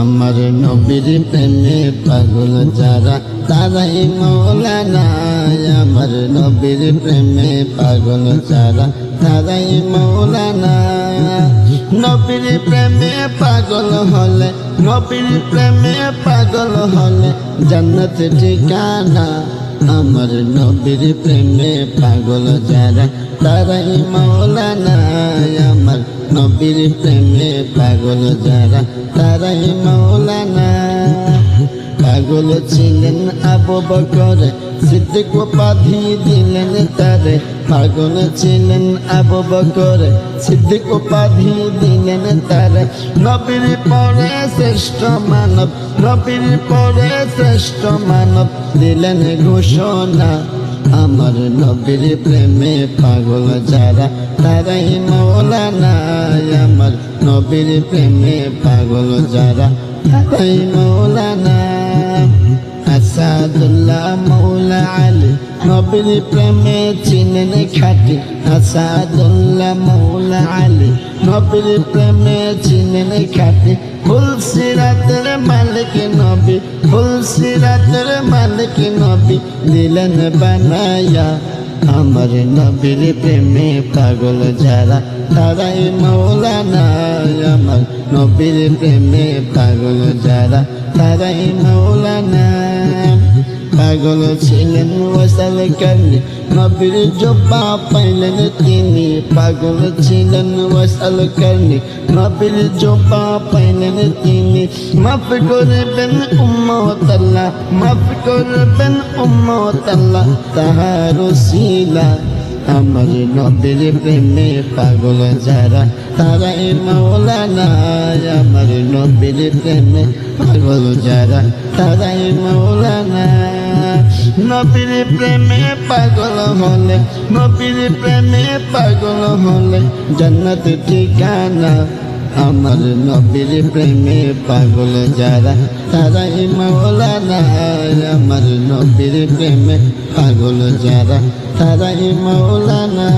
আমার নবীর প্রেমে পাগল যারা তারাই মৌলানা। আমার নবীর প্রেমে পাগল যারা তারাই মৌলানা। নবীর প্রেমে পাগল হলে, নবীর প্রেমে পাগল হলে জান্নাত ঠিকানা। আমার নবীর প্রেমে পাগল যারা তারাই মৌলানা। আমার নবীর প্রেমে পাগল যারা তারাই মৌলানা। পাগল ছিলেন আবু বকর সিদ্দিক উপাধি দিলেন তারে। পাগল ছিলেন আবু বকর সিদ্দিক উপাধি দিলেন তারে। নবীর পরে শ্রেষ্ঠ মানব, নবীর পরে শ্রেষ্ঠ মানব দিলেন ঘোষণা। আমার নবীর প্রেমে পাগল যারা তারাই মৌলানা। আমার নবীর প্রেমে পাগল যারা তারাই মৌলানা। আসাদুল্লাহ মৌলা আলী নবীর প্রেমে ছিলেন খাঁটি। আসাদুল্লাহ মৌলা আলী নবীর প্রেমে ছিলেন খাঁটি। ফুলসিরাতের মালিক নবী, ফুলসিরাতের মালিক নবী দিলেন বানায়া। আমার নবীর প্রেমে পাগল যারা তারাই মৌলানা। আমার নবীর প্রেমে পাগল যারা তারাই মৌলানা। পাগল ছিলেন ওয়াসাল করনি নবীর জোবা পাইলেন তিনি। পাগল ছিলেন ওয়াসাল করনি নবীর জোবা পাইলেন তিনি। মাফ করবেন উম্মত আল্লাহ, মাফ করবেন উম্মত আল্লাহ তাহার ওসিলা। আমার নবীর প্রেমে পাগল যারা তারাই মৌলানা। আমার নবীর প্রেমে পাগল যারা তারাই মৌলানা। নবীর প্রেমে পাগল হলে, নবীর প্রেমে পাগল হলে জান্নাত ঠিকানা। আমার নবীর প্রেমে পাগল যারা তারাই মৌলানা। আমার নবীর প্রেমে পাগল যারা তারাই মৌলানা।